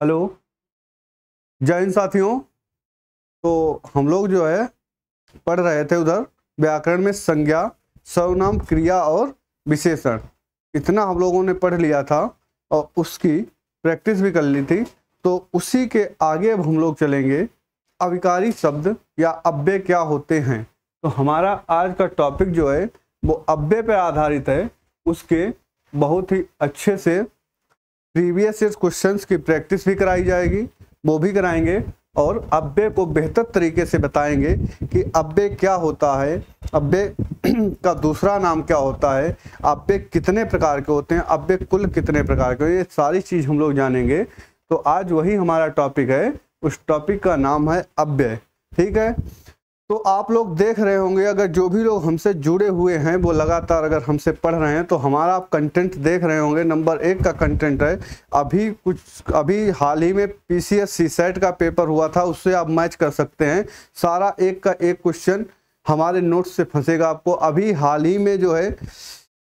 Hello. जय हिंद साथियों। तो हम लोग जो है पढ़ रहे थे उधर व्याकरण में संज्ञा, सर्वनाम, क्रिया और विशेषण। इतना हम लोगों ने पढ़ लिया था और उसकी प्रैक्टिस भी कर ली थी। तो उसी के आगे अब हम लोग चलेंगे। अविकारी शब्द या अव्यय क्या होते हैं। तो हमारा आज का टॉपिक जो है वो अव्यय पर आधारित है। उसके बहुत ही अच्छे से प्रीवियस ईयर क्वेश्चंस की प्रैक्टिस भी कराई जाएगी, वो भी कराएंगे और अव्यय को बेहतर तरीके से बताएंगे कि अव्यय क्या होता है, अव्यय का दूसरा नाम क्या होता है, अव्यय कितने प्रकार के होते हैं, अव्यय कुल कितने प्रकार के, ये सारी चीज़ हम लोग जानेंगे। तो आज वही हमारा टॉपिक है, उस टॉपिक का नाम है अव्यय। ठीक है। तो आप लोग देख रहे होंगे, अगर जो भी लोग हमसे जुड़े हुए हैं वो लगातार अगर हमसे पढ़ रहे हैं तो हमारा आप कंटेंट देख रहे होंगे। नंबर 1 का कंटेंट है। अभी हाल ही में पीसीएस सीसेट का पेपर हुआ था, उससे आप मैच कर सकते हैं। सारा एक का एक क्वेश्चन हमारे नोट्स से फंसेगा आपको। अभी हाल ही में जो है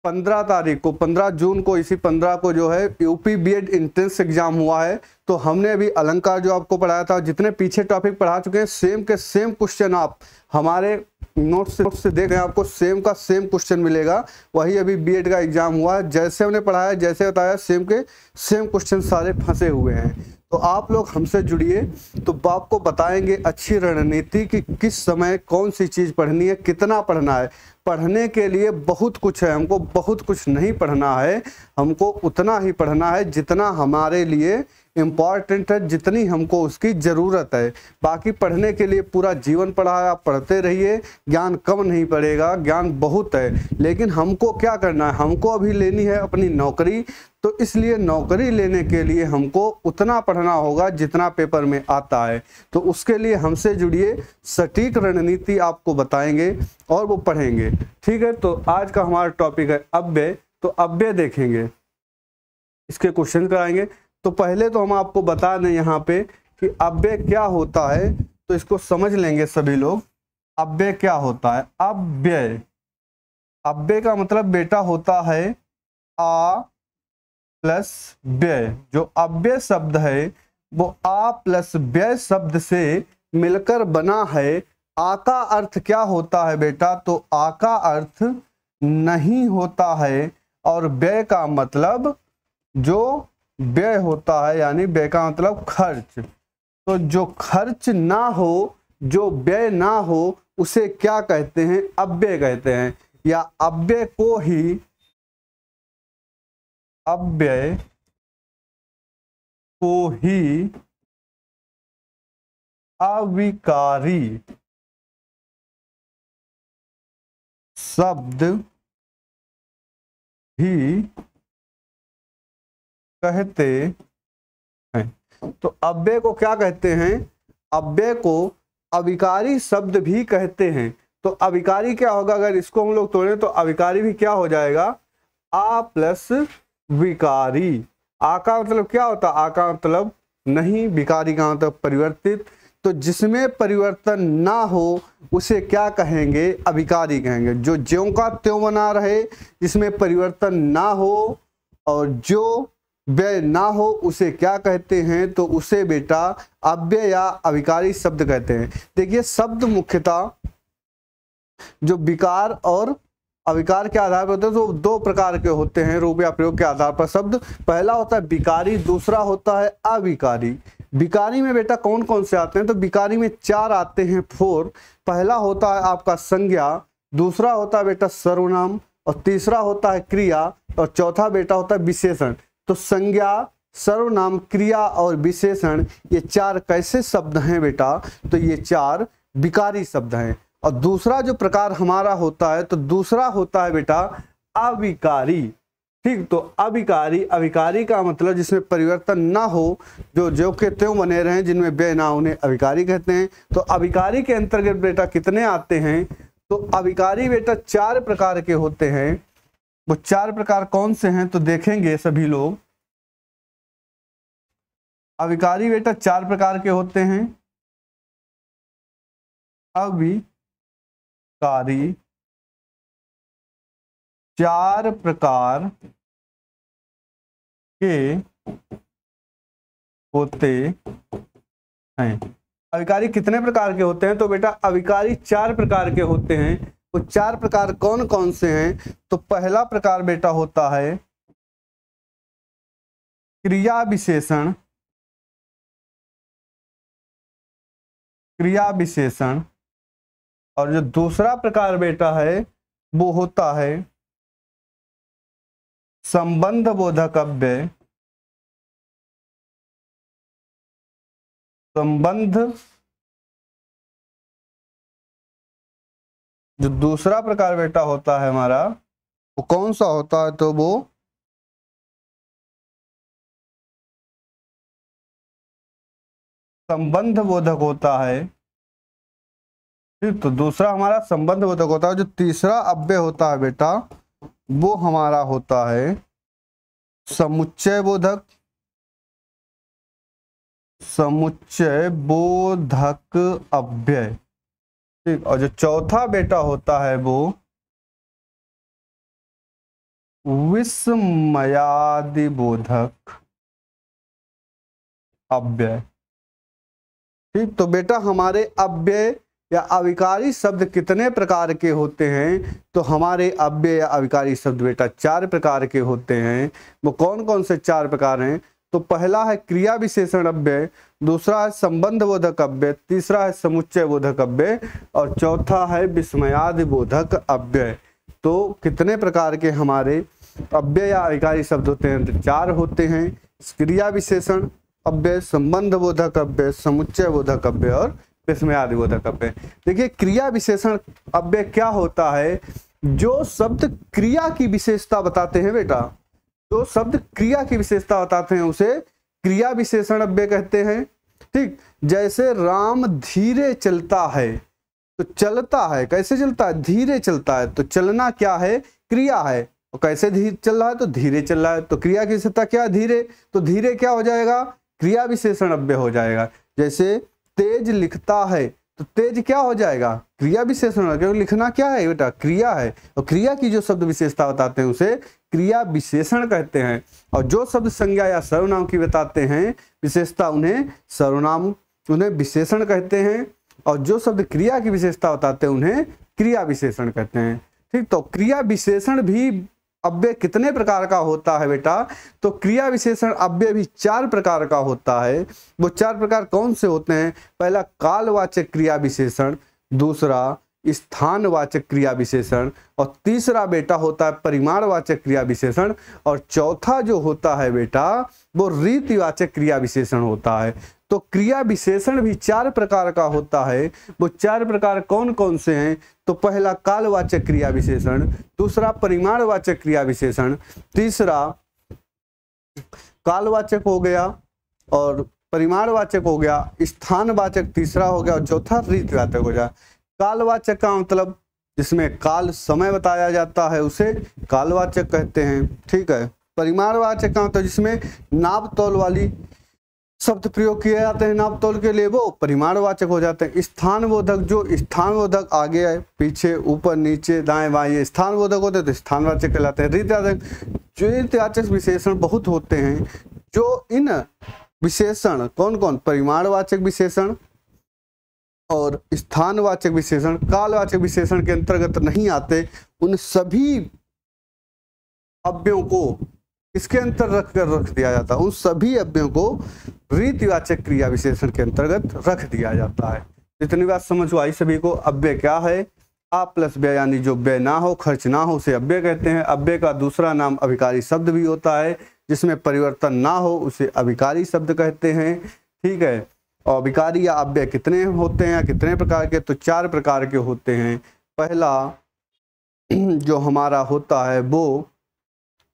15 तारीख को, 15 जून को, इसी 15 को जो है यूपी बीएड इंट्रेंस एग्जाम हुआ है। तो हमने अभी अलंकार जो आपको पढ़ाया था, जितने पीछे टॉपिक पढ़ा चुके हैं, सेम के सेम क्वेश्चन आप हमारे नोट्स से देख रहे हैं, आपको सेम का सेम क्वेश्चन मिलेगा। वही अभी बीएड का एग्जाम हुआ है, जैसे हमने पढ़ाया, जैसे बताया, सेम के सेम क्वेश्चन सारे फंसे हुए हैं। तो आप लोग हमसे जुड़िए, तो आपको बताएंगे अच्छी रणनीति कि किस समय कौन सी चीज़ पढ़नी है, कितना पढ़ना है। पढ़ने के लिए बहुत कुछ है, हमको बहुत कुछ नहीं पढ़ना है, हमको उतना ही पढ़ना है जितना हमारे लिए इम्पॉर्टेंट है, जितनी हमको उसकी ज़रूरत है। बाकी पढ़ने के लिए पूरा जीवन पढ़ा है, आप पढ़ते रहिए, ज्ञान कम नहीं पड़ेगा, ज्ञान बहुत है। लेकिन हमको क्या करना है, हमको अभी लेनी है अपनी नौकरी। तो इसलिए नौकरी लेने के लिए हमको उतना पढ़ना होगा जितना पेपर में आता है। तो उसके लिए हमसे जुड़िए, सटीक रणनीति आपको बताएंगे और वो पढ़ेंगे। ठीक है। तो आज का हमारा टॉपिक है अव्यय। तो अव्यय देखेंगे, इसके क्वेश्चन कराएंगे। तो पहले तो हम आपको बता दें यहाँ पे कि अव्यय क्या होता है, तो इसको समझ लेंगे सभी लोग। अव्यय क्या होता है? अव्यय, अव्यय का मतलब बेटा होता है आ प्लस व्यय। जो अव्यय शब्द है वो आ प्लस व्यय शब्द से मिलकर बना है। आ का अर्थ क्या होता है बेटा? तो आ का अर्थ नहीं होता है, और व्यय का मतलब जो व्यय होता है, यानी व्यय का मतलब खर्च। तो जो खर्च ना हो, जो व्यय ना हो, उसे क्या कहते हैं? अव्यय कहते हैं। या अव्यय को ही, अव्यय को ही अविकारी शब्द भी कहते हैं। तो अव्यय को क्या कहते हैं? अव्यय को अविकारी शब्द भी कहते हैं। तो अविकारी क्या होगा? अगर इसको हम लोग तोड़ें तो अविकारी भी क्या हो जाएगा? आ प्लस विकारी। आ का मतलब क्या होता है? आ का मतलब नहीं, विकारी का मतलब परिवर्तित। तो जिसमें परिवर्तन ना हो उसे क्या कहेंगे? अविकारी कहेंगे। जो ज्यों का त्यों बना रहे, जिसमें परिवर्तन ना हो और जो व्यय ना हो, उसे क्या कहते हैं? तो उसे बेटा अव्यय या अविकारी शब्द कहते हैं। देखिए, शब्द मुख्यतः जो विकार और अविकार के आधार पर होते हैं, तो दो प्रकार के होते हैं रूप या प्रयोग के आधार पर शब्द। पहला होता है विकारी, दूसरा होता है अविकारी। विकारी में बेटा कौन कौन से आते हैं? तो विकारी में 4 आते हैं, 4। पहला होता है आपका संज्ञा, दूसरा होता है बेटा सर्वनाम, और तीसरा होता है क्रिया, और चौथा बेटा होता है विशेषण। तो संज्ञा, सर्वनाम, क्रिया और विशेषण, ये 4 कैसे शब्द हैं बेटा? तो ये 4 विकारी शब्द हैं। और दूसरा जो प्रकार हमारा होता है, तो दूसरा होता है बेटा अविकारी। ठीक। तो अविकारी, अविकारी का मतलब जिसमें परिवर्तन ना हो, जो ज्यों के त्यों बने रहें, जिनमें व्यय ना, उन्हें अविकारी कहते हैं। तो अविकारी के अंतर्गत बेटा कितने आते हैं? तो अविकारी बेटा 4 प्रकार के होते हैं। वो 4 प्रकार कौन से हैं तो देखेंगे सभी लोग। अविकारी बेटा 4 प्रकार के होते हैं। अविकारी 4 प्रकार के होते हैं। अविकारी कितने प्रकार के होते हैं? तो बेटा अविकारी 4 प्रकार के होते हैं। वो 4 प्रकार कौन कौन से हैं? तो पहला प्रकार बेटा होता है क्रिया विशेषण, क्रिया विशेषण। और जो दूसरा प्रकार बेटा है वो होता है संबंध बोधक अव्यय, संबंध। जो दूसरा प्रकार बेटा होता है हमारा वो कौन सा होता है? तो वो संबंध बोधक होता है। तो दूसरा हमारा संबंध बोधक होता है। जो तीसरा अव्यय होता है बेटा वो हमारा होता है समुच्चय बोधक, समुच्चय बोधक अव्यय। ठीक, और जो चौथा बेटा होता है वो विस्मयादि बोधक अव्यय। ठीक, तो बेटा हमारे अव्यय या अविकारी शब्द कितने प्रकार के होते हैं? तो हमारे अव्यय या अविकारी शब्द बेटा 4 प्रकार के होते हैं। वो कौन कौन से 4 प्रकार हैं? तो पहला है क्रिया विशेषण अव्यय, दूसरा है संबंध बोधक अव्यय, तीसरा है समुच्चय बोधक अव्यय और चौथा है विस्मयादि बोधक अव्यय। तो कितने प्रकार के हमारे अव्यय या अविकारी शब्द होते हैं? तो 4 होते हैं। क्रिया विशेषण अव्यय, संबंध बोधक अव्यय, समुच्चय बोधक अव्यय और विस्मयादि बोधक अव्यय। देखिए क्रिया विशेषण अव्यय क्या होता है? जो शब्द क्रिया की विशेषता बताते हैं बेटा, जो शब्द क्रिया की विशेषता बताते हैं उसे क्रिया विशेषण अव्यय कहते हैं। ठीक, जैसे राम धीरे चलता है, तो चलता है कैसे चलता है? धीरे चलता है। तो चलना क्या है? क्रिया है। और कैसे धीरे चल रहा है? तो धीरे चल रहा है। तो क्रिया की विशेषता क्या है? धीरे। तो धीरे क्या हो जाएगा? क्रिया विशेषण अव्यय हो जाएगा। जैसे तेज लिखता है, तो तेज क्या हो जाएगा? क्रिया विशेषण। क्योंकि लिखना क्या है बेटा? क्रिया है। और क्रिया की जो शब्द विशेषता बताते हैं उसे क्रिया विशेषण कहते हैं। और जो शब्द संज्ञा या सर्वनाम की बताते हैं विशेषता उन्हें सर्वनाम, उन्हें विशेषण कहते हैं। और जो शब्द क्रिया की विशेषता बताते हैं उन्हें क्रिया विशेषण कहते हैं। ठीक, तो क्रिया विशेषण भी अव्यय कितने प्रकार का होता है बेटा? तो क्रिया विशेषण अव्यय भी 4 प्रकार का होता है। वो 4 प्रकार कौन से होते हैं? पहला कालवाचक क्रिया विशेषण, दूसरा स्थानवाचक क्रिया विशेषण और तीसरा बेटा होता है परिमाणवाचक क्रिया विशेषण और चौथा जो होता है बेटा वो रीतिवाचक क्रिया विशेषण होता है। तो क्रिया विशेषण भी 4 प्रकार का होता है। वो 4 प्रकार कौन कौन से हैं? तो पहला कालवाचक क्रिया विशेषण, दूसरा परिमाणवाचक क्रिया विशेषण, तीसरा कालवाचक हो गया और परिमाणवाचक हो गया, स्थानवाचक तीसरा हो गया और चौथा रीतिवाचक हो गया। कालवाचक का मतलब जिसमें काल समय बताया जाता है उसे कालवाचक कहते हैं। ठीक है। परिमाणवाचक का मतलब जिसमें नाप तौल वाली शब्द प्रयोग किए जाते हैं नाप तौल के लिए, वो परिमाणवाचक हो जाते हैं। स्थानबोधक, जो स्थानबोधक आगे है पीछे ऊपर नीचे दाएं बाएं ये स्थानबोधक होते हैं तो स्थानवाचक कहलाते हैं। रीतिवाचक, जो रीतिवाचक विशेषण बहुत होते हैं। जो इन विशेषण कौन कौन? परिमाणवाचक विशेषण और स्थानवाचक विशेषण कालवाचक विशेषण के अंतर्गत नहीं आते, उन सभी अव्ययों को इसके अंतर रख दिया जाता है। उन सभी अव्ययों को रीतिवाचक क्रिया विशेषण के अंतर्गत रख दिया जाता है। जितनी बात समझ आई सभी को। अव्यय क्या है? आ प्लस व्यय, यानी जो व्यय ना हो, खर्च ना हो, उसे अव्यय कहते हैं। अव्यय का दूसरा नाम अविकारी शब्द भी होता है। जिसमें परिवर्तन ना हो उसे अविकारी शब्द कहते हैं। ठीक है। और अविकारी या अव्यय कितने होते हैं, कितने प्रकार के? तो 4 प्रकार के होते हैं। पहला जो हमारा होता है वो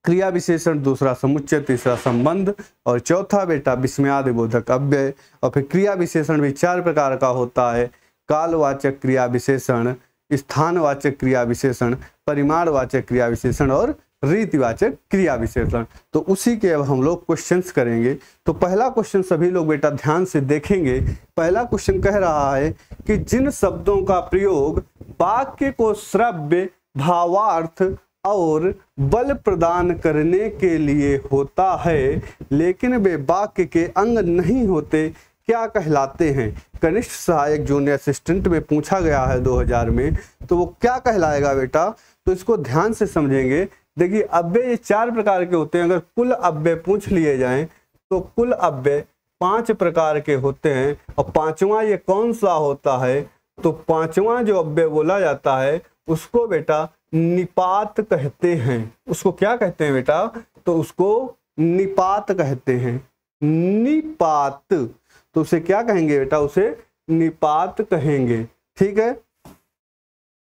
क्रिया विशेषण, दूसरा समुच्चय, तीसरा संबंध और चौथा बेटा विस्मयादि बोधक अव्यय। और फिर क्रिया विशेषण भी 4 प्रकार का होता है। कालवाचक क्रिया विशेषण, स्थानवाचक क्रिया विशेषण, परिमाणवाचक क्रिया विशेषण और रीतिवाचक क्रिया विशेषण। तो उसी के अब हम लोग क्वेश्चंस करेंगे। तो पहला क्वेश्चन सभी लोग बेटा ध्यान से देखेंगे। पहला क्वेश्चन कह रहा है कि जिन शब्दों का प्रयोग वाक्य को श्रव्य, भावार्थ और बल प्रदान करने के लिए होता है, लेकिन वे वाक्य के अंग नहीं होते, क्या कहलाते हैं? कनिष्ठ सहायक जूनियर असिस्टेंट में पूछा गया है 2000 में, तो वो क्या कहलाएगा बेटा? तो इसको ध्यान से समझेंगे। देखिए अव्यय ये 4 प्रकार के होते हैं। अगर कुल अव्यय पूछ लिए जाएं तो कुल अव्यय 5 प्रकार के होते हैं। और 5वां ये कौन सा होता है? तो 5वां जो अव्यय बोला जाता है उसको बेटा निपात कहते हैं। उसको क्या कहते हैं बेटा? तो उसको निपात कहते हैं। निपात, तो उसे क्या कहेंगे बेटा? उसे निपात कहेंगे। ठीक है।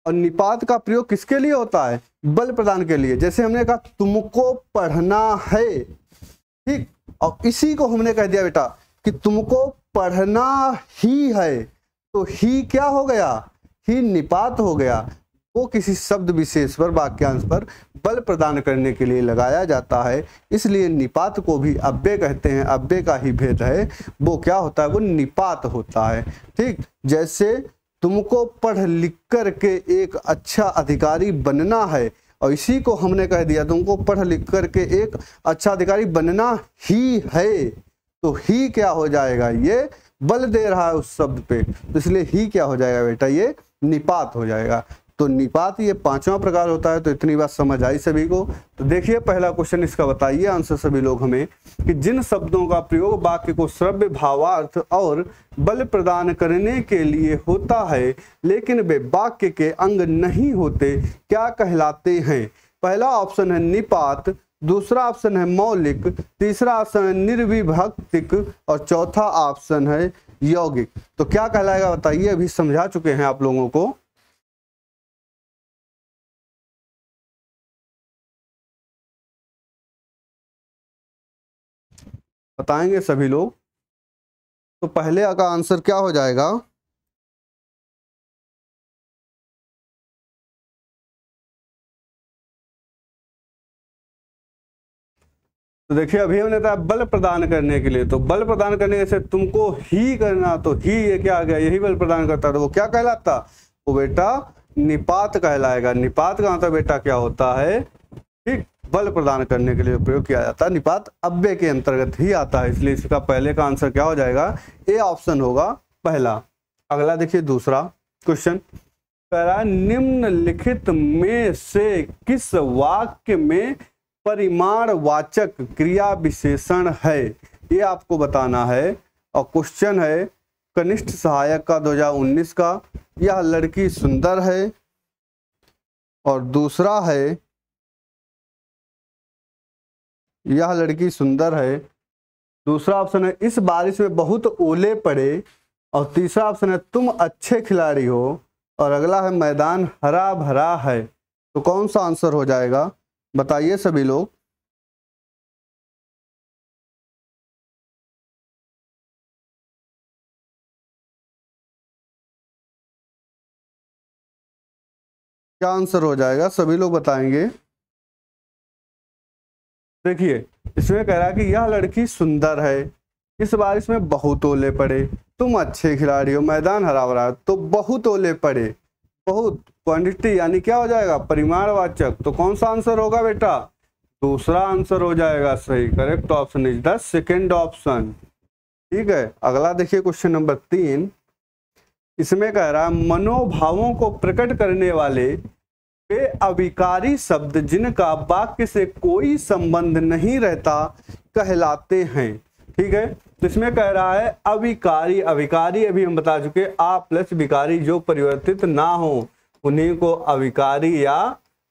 और निपात का प्रयोग किसके लिए होता है? बल प्रदान के लिए। जैसे हमने कहा तुमको पढ़ना है, ठीक, और इसी को हमने कह दिया बेटा कि तुमको पढ़ना ही है, तो ही क्या हो गया? ही निपात हो गया। वो किसी शब्द विशेष पर, वाक्यांश पर बल प्रदान करने के लिए लगाया जाता है, इसलिए निपात को भी अव्यय कहते हैं। अव्यय का ही भेद है, वो क्या होता है? वो निपात होता है। ठीक, जैसे तुमको पढ़ लिख कर के एक अच्छा अधिकारी बनना है, और इसी को हमने कह दिया तुमको पढ़ लिख कर के एक अच्छा अधिकारी बनना ही है, तो ही क्या हो जाएगा? ये बल दे रहा है उस शब्द पे, तो इसलिए ही क्या हो जाएगा बेटा? ये निपात हो जाएगा। तो निपात ये 5वां प्रकार होता है। तो इतनी बात समझ आई सभी को? तो देखिए पहला क्वेश्चन इसका बताइए आंसर सभी लोग हमें, कि जिन शब्दों का प्रयोग वाक्य को श्रव्य, भावार्थ और बल प्रदान करने के लिए होता है, लेकिन वे वाक्य के अंग नहीं होते, क्या कहलाते हैं? पहला ऑप्शन है निपात, दूसरा ऑप्शन है मौलिक, तीसरा ऑप्शन है निर्विभक्तिक, और चौथा ऑप्शन है यौगिक। तो क्या कहलाएगा बताइए? अभी समझा चुके हैं आप लोगों को। बताएंगे सभी लोग। तो पहले का आंसर क्या हो जाएगा? तो देखिए अभी हमने कहा बल प्रदान करने के लिए, तो बल प्रदान करने से तुमको ही करना, तो ही ये क्या आ गया? यही बल प्रदान करता, तो वो क्या कहलाता? वो बेटा निपात कहलाएगा। निपात का मतलब बेटा क्या होता है? ठीक, बल प्रदान करने के लिए प्रयोग किया जाता है। निपात अव्यय के अंतर्गत ही आता है, इसलिए इसका पहले का आंसर क्या हो जाएगा? ए ऑप्शन होगा पहला। अगला देखिए दूसरा क्वेश्चन कह रहा है निम्नलिखित में से किस वाक्य में परिमाणवाचक क्रिया विशेषण है? ये आपको बताना है। और क्वेश्चन है कनिष्ठ सहायक का 2019 का, यह लड़की सुंदर है, और दूसरा है यह लड़की सुंदर है, दूसरा ऑप्शन है इस बारिश में बहुत ओले पड़े, और तीसरा ऑप्शन है तुम अच्छे खिलाड़ी हो, और अगला है मैदान हरा भरा है। तो कौन सा आंसर हो जाएगा बताइए सभी लोग। क्या आंसर हो जाएगा सभी लोग बताएंगे। देखिए इसमें कह रहा है कि यह लड़की सुंदर है, इस बारिश में बहुत ओले पड़े, तुम अच्छे खिलाड़ी हो, मैदान हरा भरा। तो बहुत ओले पड़े, बहुत क्वांटिटी यानी क्या हो जाएगा? परिमाणवाचक। तो कौन सा आंसर होगा बेटा? दूसरा आंसर हो जाएगा सही। Correct option is the second option. ठीक है। अगला देखिए क्वेश्चन नंबर 3। इसमें कह रहा है मनोभावों को प्रकट करने वाले वे अविकारी शब्द जिनका वाक्य से कोई संबंध नहीं रहता कहलाते हैं। ठीक है। तो इसमें कह रहा है अविकारी। अविकारी अभी हम बता चुके, आ प्लस विकारी जो परिवर्तित ना हो उन्हीं को अविकारी या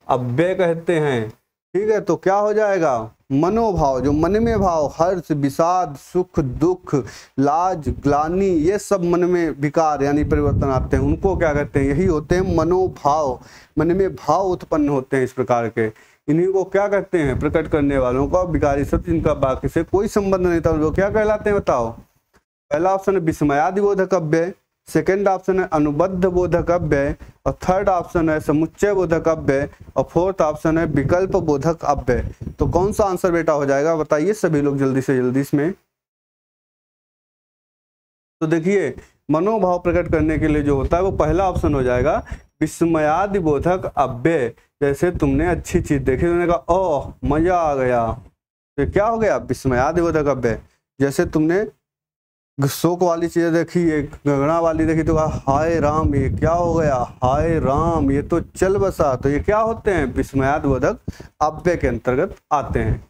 अव्यय कहते हैं। ठीक है। तो क्या हो जाएगा? मनोभाव, जो मन में भाव, हर्ष, विषाद, सुख, दुख, लाज, ग्लानि, ये सब मन में विकार यानी परिवर्तन आते हैं, उनको क्या कहते हैं? यही होते हैं मनोभाव। मन में भाव उत्पन्न होते हैं इस प्रकार के, इन्हीं को क्या कहते हैं? प्रकट करने वालों को विकारी शब्द जिनका वाक्य से कोई संबंध नहीं था, वो क्या कहलाते हैं बताओ? पहला ऑप्शन है विस्मयादिबोधक अव्यय, सेकेंड ऑप्शन है अनुबद्ध बोधक अव्यय, और थर्ड ऑप्शन है समुच्चय बोधक अव्यय, और फोर्थ ऑप्शन है विकल्प बोधक अव्यय। तो कौन सा आंसर बेटा हो जाएगा बताइए सभी लोग जल्दी से जल्दी इसमें। तो देखिए मनोभाव प्रकट करने के लिए जो होता है वो पहला ऑप्शन हो जाएगा विस्मयादिबोधक अव्यय, जैसे तुमने अच्छी चीज देखी, तुमने कहा ओह मजा आ गया, तो क्या हो गया विस्मयादिबोधक अव्यय। जैसे तुमने शोक वाली चीजें देखी, एक गगना वाली देखी तो कहा हाय राम ये क्या हो गया, हाय राम ये तो चल बसा, तो ये क्या होते हैं विस्मयादिबोधक अव्यय के अंतर्गत आते हैं।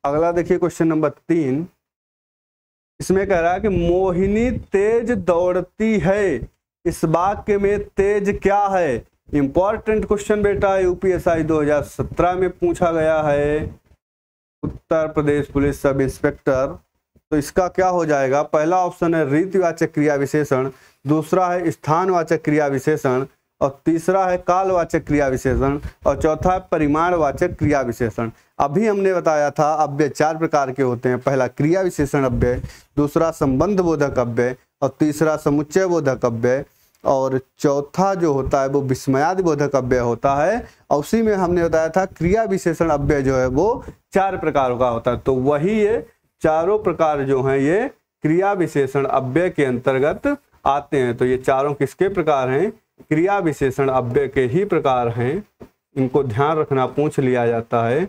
अगला देखिए क्वेश्चन नंबर 3, इसमें कह रहा है कि मोहिनी तेज दौड़ती है, इस वाक्य में तेज क्या है। इंपॉर्टेंट क्वेश्चन बेटा, यूपीएसआई 2017 में पूछा गया है, Uttar Pradesh police sub inspector. तो इसका क्या हो जाएगा, पहला ऑप्शन है रीतिवाचक क्रिया विशेषण, दूसरा है स्थानवाचक क्रिया विशेषण, और तीसरा है कालवाचक क्रिया विशेषण, और चौथा है परिमाणवाचक क्रिया विशेषण। अभी हमने बताया था अव्यय 4 प्रकार के होते हैं, पहला क्रिया विशेषण अव्यय, दूसरा संबंध बोधक अव्यय, और तीसरा समुच्चय बोधक अव्यय, और चौथा जो होता है वो विस्मयादि बोधक अव्यय होता है। और उसी में हमने बताया था क्रिया विशेषण अव्यय जो है वो 4 प्रकार का होता है। तो वही ये चारों प्रकार जो हैं ये क्रिया विशेषण अव्यय के अंतर्गत आते हैं। तो ये चारों किसके प्रकार हैं, क्रिया विशेषण अव्यय के ही प्रकार हैं, इनको ध्यान रखना, पूछ लिया जाता है।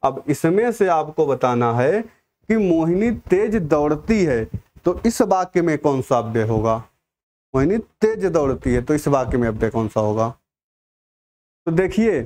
अब इसमें से आपको बताना है कि मोहिनी तेज दौड़ती है, तो इस वाक्य में कौन सा अव्यय होगा। मोहिनी तेज दौड़ती है तो इस वाक्य में अव्यय कौन सा होगा। तो देखिए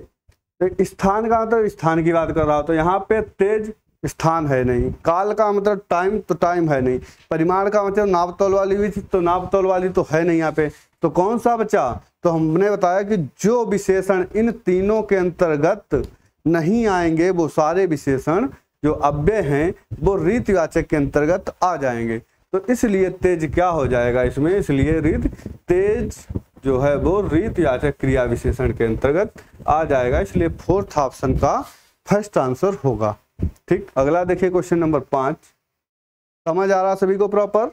स्थान का मतलब स्थान की बात कर रहा हो तो यहाँ पे तेज स्थान है नहीं, काल का मतलब टाइम तो टाइम है नहीं, परिमाण का मतलब नाप तौल वाली भी थी तो नाप तौल वाली तो है नहीं यहाँ पे, तो कौन सा बचा। तो हमने बताया कि जो विशेषण इन तीनों के अंतर्गत नहीं आएंगे वो सारे विशेषण जो अव्यय हैं वो रीतिवाचक के अंतर्गत आ जाएंगे। तो इसलिए तेज क्या हो जाएगा इसमें, इसलिए रीत तेज जो है वो रीतिवाचक क्रिया विशेषण के अंतर्गत आ जाएगा, इसलिए 4th ऑप्शन का फर्स्ट आंसर होगा। ठीक, अगला देखिए क्वेश्चन नंबर 5, समझ आ रहा सभी को प्रॉपर।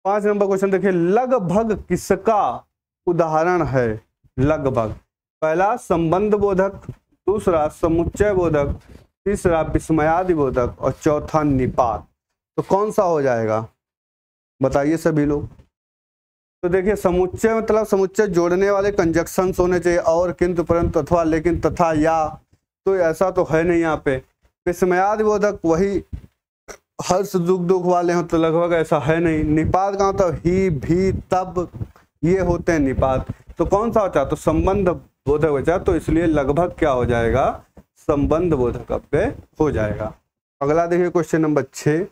5 नंबर क्वेश्चन देखिए, लगभग किसका उदाहरण है। लगभग, पहला संबंध बोधक, दूसरा समुच्चय बोधक, तीसरा विस्मयादि बोधक, और चौथा निपात। तो कौन सा हो जाएगा बताइए सभी लोग। तो देखिए समुच्चय मतलब समुच्चय जोड़ने वाले कंजक्शंस होने चाहिए, और किंतु परंतु अथवा लेकिन तथा या, तो ऐसा तो है नहीं यहाँ पे। विस्मयादि बोधक वही हर्ष दुख दुख वाले हो तो लगभग ऐसा है नहीं। निपात का मतलब ही भी तब ये होते हैं निपात, तो कौन सा बचा, तो संबंध बोधक बचा, तो इसलिए लगभग क्या हो जाएगा, संबंध बोधक अव्यय हो जाएगा। अगला देखिए क्वेश्चन नंबर 6,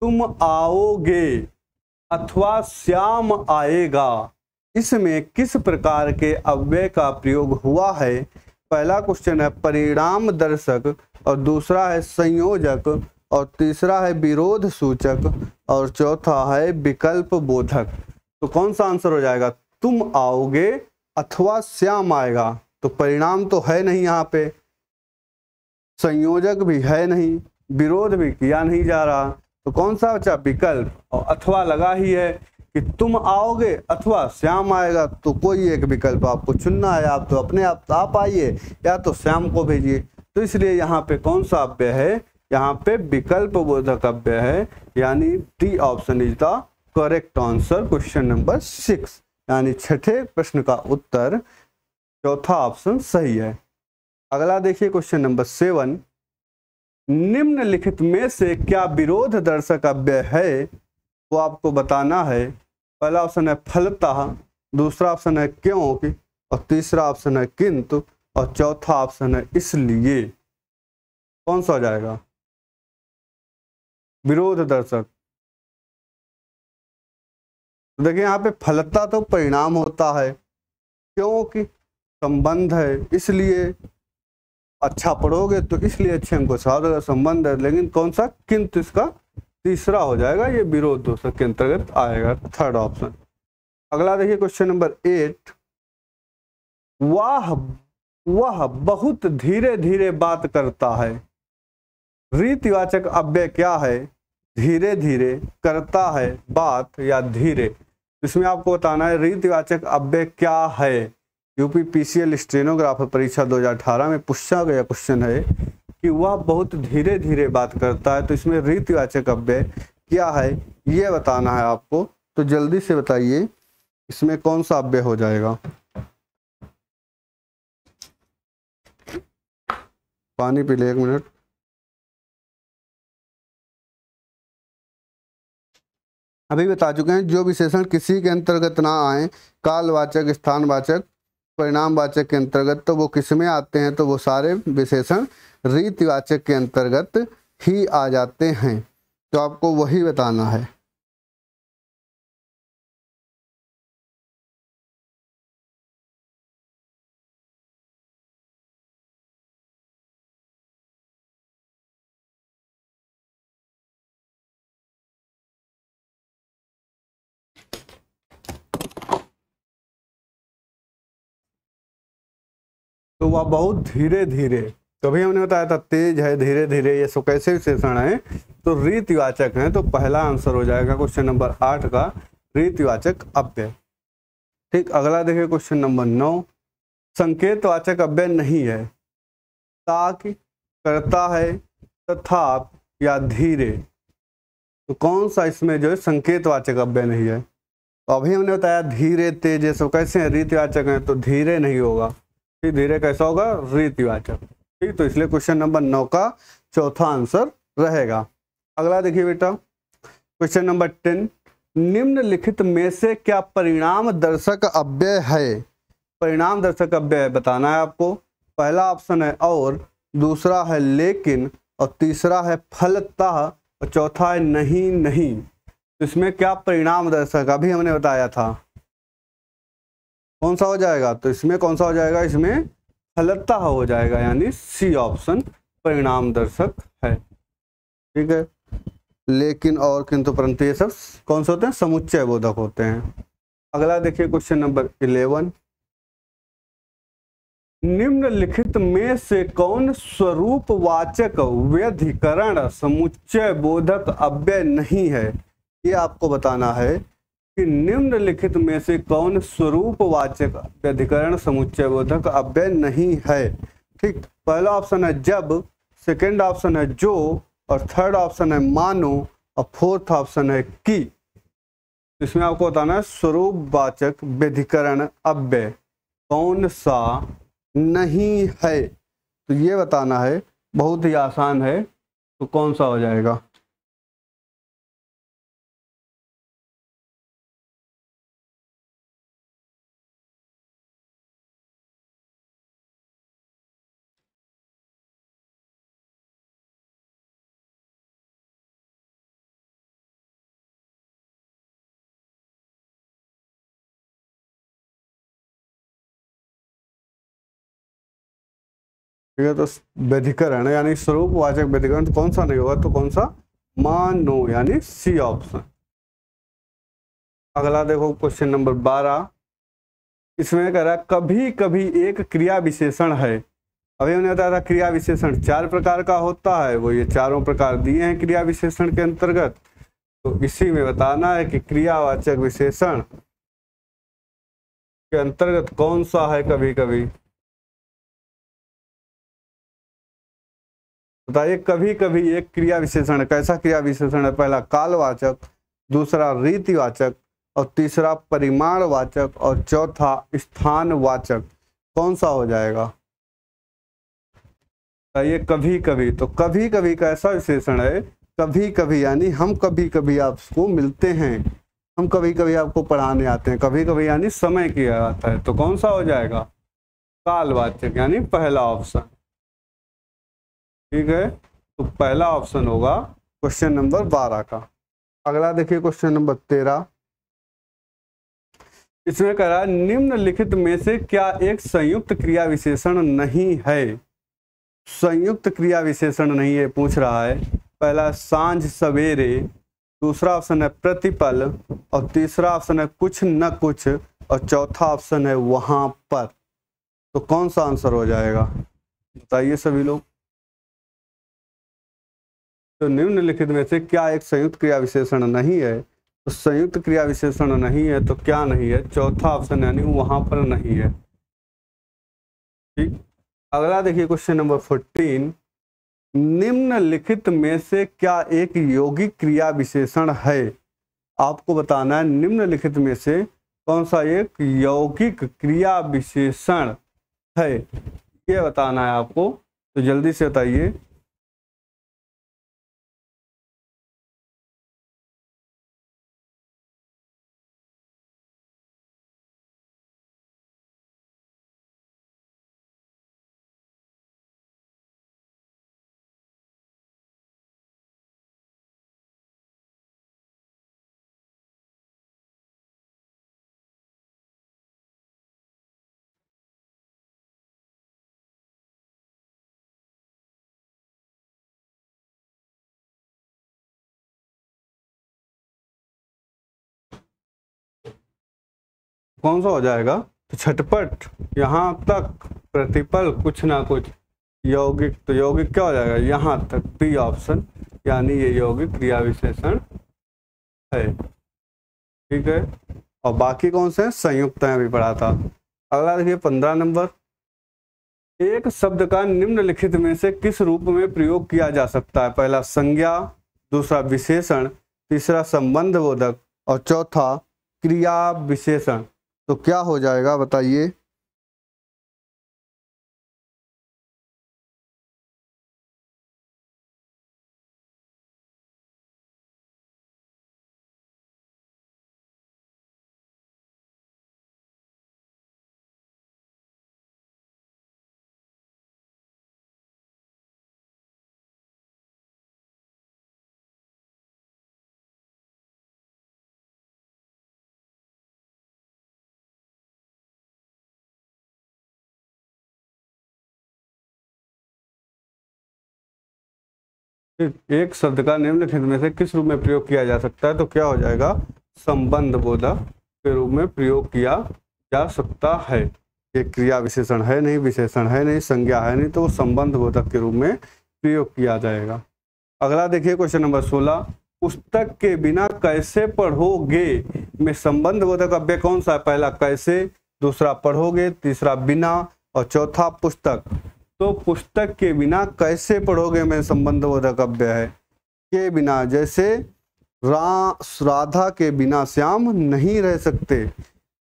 तुम आओगे अथवा श्याम आएगा, इसमें किस प्रकार के अव्यय का प्रयोग हुआ है। पहला क्वेश्चन है परिणाम दर्शक, और दूसरा है संयोजक, और तीसरा है विरोध सूचक, और चौथा है विकल्प बोधक। तो कौन सा आंसर हो जाएगा, तुम आओगे अथवा श्याम आएगा। तो परिणाम तो है नहीं यहाँ पे, संयोजक भी है नहीं, विरोध भी किया नहीं जा रहा, तो कौन सा बचा विकल्प, और अथवा लगा ही है कि तुम आओगे अथवा श्याम आएगा, तो कोई एक विकल्प आपको चुनना है। आप तो अपने आप आइए या तो श्याम को भेजिए, तो इसलिए यहाँ पे कौन सा अव्यय है, यहाँ पे विकल्प बोधक अव्यय है, यानी D option is the correct answer question number 6, यानी 6ठे प्रश्न का उत्तर चौथा ऑप्शन सही है। अगला देखिए क्वेश्चन नंबर 7, निम्नलिखित में से क्या विरोध दर्शक अव्यय है, वो आपको बताना है। पहला ऑप्शन है फलतः, दूसरा ऑप्शन है क्योंकि, और तीसरा ऑप्शन है किंतु, और चौथा ऑप्शन है इसलिए। कौन सा हो जाएगा विरोध दर्शक। तो देखिए यहाँ पे फलतः तो परिणाम होता है, क्योंकि संबंध है इसलिए अच्छा पढ़ोगे तो इसलिए अच्छे अंक को संबंध है, लेकिन कौन सा किंतु इसका तीसरा हो जाएगा, ये विरोध दोषक के अंतर्गत आएगा, 3rd ऑप्शन। अगला देखिए क्वेश्चन नंबर 8, वह बहुत धीरे धीरे बात करता है, रीतिवाचक अव्यय क्या है, धीरे धीरे, करता है, बात या धीरे। इसमें आपको बताना है रीतिवाचक अव्यय क्या है। यूपी पीसीएल स्टेनोग्राफर परीक्षा 2018 में पूछा गया क्वेश्चन है कि वह बहुत धीरे धीरे बात करता है, तो इसमें रीतिवाचक अव्यय क्या है ये बताना है आपको, तो जल्दी से बताइए। इसमें कौन सा अव्यय हो जाएगा? पानी पी ले, 1 मिनट। अभी बता चुके हैं जो विशेषण किसी के अंतर्गत ना आए, कालवाचक, स्थानवाचक, परिणामवाचक के अंतर्गत, तो वो किस में आते हैं? तो वो सारे विशेषण रीतिवाचक के अंतर्गत ही आ जाते हैं। तो आपको वही बताना है। तो वह बहुत धीरे धीरे, तभी हमने बताया था तेज है, धीरे धीरे, ये सब कैसे विशेषण है? तो रीतिवाचक हैं। तो पहला आंसर हो जाएगा क्वेश्चन नंबर 8 का रीतिवाचक अव्यय। ठीक, अगला देखिए क्वेश्चन नंबर 9। संकेतवाचक अव्यय नहीं है। ताक, करता है, तथाप या धीरे। तो कौन सा इसमें जो है संकेतवाचक अव्यय नहीं है? तो अभी हमने बताया धीरे, तेज, ये सब कैसे हैं? रीतिवाचक हैं। तो धीरे नहीं होगा। ठीक, धीरे कैसा होगा? रीतिवाचक। ठीक, तो इसलिए क्वेश्चन नंबर 9 का चौथा आंसर रहेगा। अगला देखिए बेटा क्वेश्चन नंबर 10। निम्नलिखित में से क्या परिणाम दर्शक अव्यय है? परिणाम दर्शक अव्यय बताना है आपको। पहला ऑप्शन है और, दूसरा है लेकिन, और तीसरा है फलतः, और चौथा है नहीं नहीं। इसमें क्या परिणाम दर्शक अभी हमने बताया था, कौन सा हो जाएगा? तो इसमें कौन सा हो जाएगा? इसमें फलतः हो जाएगा, यानी सी ऑप्शन परिणाम दर्शक है। ठीक है, लेकिन, और, किंतु, परंतु, ये सब कौन से होते हैं? समुच्चय बोधक होते हैं। अगला देखिए क्वेश्चन नंबर 11। निम्नलिखित में से कौन स्वरूपवाचक व्यधिकरण समुच्चय बोधक अव्यय नहीं है? ये आपको बताना है कि निम्नलिखित में से कौन स्वरूपवाचक व्यधिकरण समुच्चय बोधक अव्यय नहीं है। ठीक, पहला ऑप्शन है जब, सेकंड ऑप्शन है जो, और थर्ड ऑप्शन है मानो, और फोर्थ ऑप्शन है कि। इसमें आपको बताना है स्वरूपवाचक व्यधिकरण अव्यय कौन सा नहीं है। तो ये बताना है, बहुत ही आसान है। तो कौन सा हो जाएगा? ठीक है, तो व्यधिकरण यानी स्वरूपवाचक व्यधिकरण कौन सा नहीं होगा? तो कौन सा? मानो, यानी सी ऑप्शन। अगला देखो क्वेश्चन नंबर 12। इसमें कह रहा है कभी कभी एक क्रिया विशेषण है। अभी हमने बताया था क्रिया विशेषण 4 प्रकार का होता है, वो ये चारों प्रकार दिए हैं क्रिया विशेषण के अंतर्गत। तो इसी में बताना है कि क्रियावाचक विशेषण के अंतर्गत कौन सा है कभी कभी। बताइए, कभी कभी एक क्रिया विशेषण है। कैसा क्रिया विशेषण है? पहला कालवाचक, दूसरा रीतिवाचक, और तीसरा परिमाणवाचक, और चौथा स्थानवाचक। कौन सा हो जाएगा? बताइए, कभी कभी। तो कभी कभी कैसा विशेषण है? कभी कभी यानी हम कभी कभी आपको मिलते हैं, हम कभी कभी आपको पढ़ाने आते हैं। कभी कभी यानी समय किया जाता है। तो कौन सा हो जाएगा? कालवाचक, यानी पहला ऑप्शन। ठीक है, तो पहला ऑप्शन होगा क्वेश्चन नंबर 12 का। अगला देखिए क्वेश्चन नंबर 13। इसमें कह रहा है निम्नलिखित में से क्या एक संयुक्त क्रिया विशेषण नहीं है? संयुक्त क्रिया विशेषण नहीं है पूछ रहा है। पहला सांझ सवेरे, दूसरा ऑप्शन है प्रतिपल, और तीसरा ऑप्शन है कुछ न कुछ, और चौथा ऑप्शन है वहां पर। तो कौन सा आंसर हो जाएगा? बताइए सभी लोग। तो निम्नलिखित में से क्या एक संयुक्त क्रिया विशेषण नहीं है? तो संयुक्त क्रिया विशेषण नहीं है तो क्या नहीं है? चौथा ऑप्शन यानी वहां पर नहीं है। ठीक, अगला देखिए क्वेश्चन नंबर 14। निम्नलिखित में से क्या एक यौगिक क्रिया विशेषण है? आपको बताना है निम्नलिखित में से कौन सा एक यौगिक क्रिया विशेषण है, ये बताना है आपको। तो जल्दी से बताइए। कौन सा हो जाएगा? तो झटपट, यहाँ तक प्रतिपल कुछ ना कुछ यौगिक, तो यौगिक क्या हो जाएगा? यहाँ तक, बी ऑप्शन, यानी ये यौगिक क्रिया विशेषण है। ठीक है, और बाकी कौन से हैं? संयुक्त हैं, अभी पढ़ा था। अगला देखिए 15 नंबर। एक शब्द का निम्नलिखित में से किस रूप में प्रयोग किया जा सकता है? पहला संज्ञा, दूसरा विशेषण, तीसरा संबंध बोधक और चौथा क्रिया विशेषण। तो क्या हो जाएगा बताइए? एक शब्द का निम्नलिखित में से किस रूप में प्रयोग किया जा सकता है? तो क्या हो जाएगा? संबंध बोधक के रूप में प्रयोग किया जा सकता है। ये क्रिया विशेषण है नहीं, विशेषण है नहीं, संज्ञा है नहीं, तो वो संबंध बोधक के रूप में प्रयोग किया जाएगा। अगला देखिए क्वेश्चन नंबर 16। पुस्तक के बिना कैसे पढ़ोगे में संबंध बोधक अव्यय कौन सा है? पहला कैसे, दूसरा पढ़ोगे, तीसरा बिना और चौथा पुस्तक। तो पुस्तक के बिना कैसे पढ़ोगे में संबंध बोधक अव्यय है। के बिना, जैसे राधा के बिना श्याम नहीं रह सकते,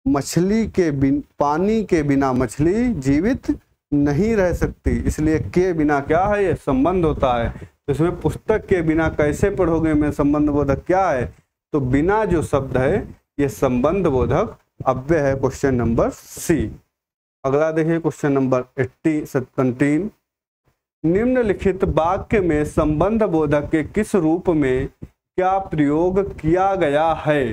मछली के बिना, पानी के बिना मछली जीवित नहीं रह सकती, इसलिए के बिना क्या है? ये संबंध होता है। तो इसमें पुस्तक के बिना कैसे पढ़ोगे में संबंध बोधक क्या है? तो बिना जो शब्द है ये संबंध बोधक अव्यय है। Question number C. अगला देखिए क्वेश्चन नंबर 17। निम्नलिखित वाक्य में संबंध बोधक के किस रूप में क्या प्रयोग किया गया है?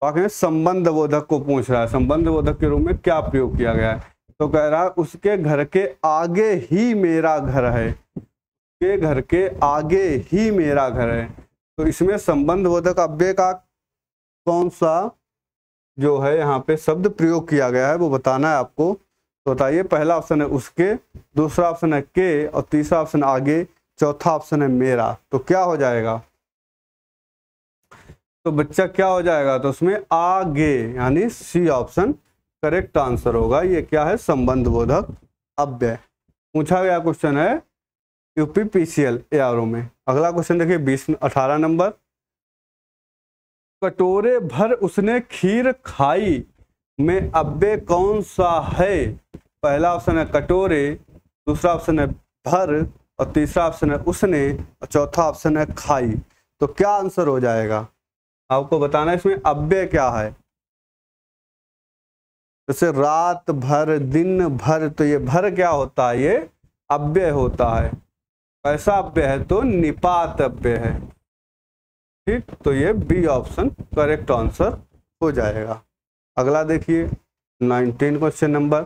वाक्य में संबंध बोधक को पूछ रहा है, संबंध बोधक के रूप में क्या प्रयोग किया गया है? तो कह रहा है उसके घर के आगे ही मेरा घर है, उसके घर के आगे ही मेरा घर है। तो इसमें संबंध बोधक अव्यय का कौन सा जो है यहाँ पे शब्द प्रयोग किया गया है वो बताना है आपको। तो बताइए। पहला ऑप्शन है उसके, दूसरा ऑप्शन है के और तीसरा ऑप्शन आगे, चौथा ऑप्शन है मेरा। तो क्या हो जाएगा? तो बच्चा क्या हो जाएगा? तो उसमें आगे, यानी सी ऑप्शन करेक्ट आंसर होगा। ये क्या है? संबंध बोधक अव्यय। पूछा गया क्वेश्चन है यूपीपीसीएल एआरओ में। अगला क्वेश्चन देखिए 18 नंबर। कटोरे भर उसने खीर खाई में अव्यय कौन सा है? पहला ऑप्शन है कटोरे, दूसरा ऑप्शन है भर और तीसरा ऑप्शन है उसने और चौथा ऑप्शन है खाई। तो क्या आंसर हो जाएगा? आपको बताना है इसमें अव्यय क्या है। जैसे रात भर, दिन भर, तो ये भर क्या होता है? ये अव्यय होता है। कैसा अव्यय है? तो निपात अव्यय है। ठीक, तो ये बी ऑप्शन करेक्ट आंसर हो जाएगा। अगला देखिए 19 क्वेश्चन नंबर।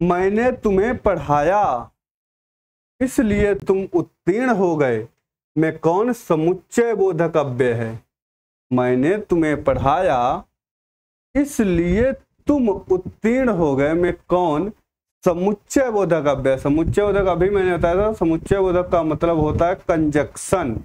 मैंने तुम्हें पढ़ाया इसलिए तुम उत्तीर्ण हो गए में कौन समुच्चय बोधक अव्यय है? मैंने तुम्हें पढ़ाया इसलिए तुम उत्तीर्ण हो गए में कौन समुच्चय बोधक अव्यय? समुच्चय बोधक अभी मैंने बताया था, समुच्चय बोधक का मतलब होता है कंजक्शन,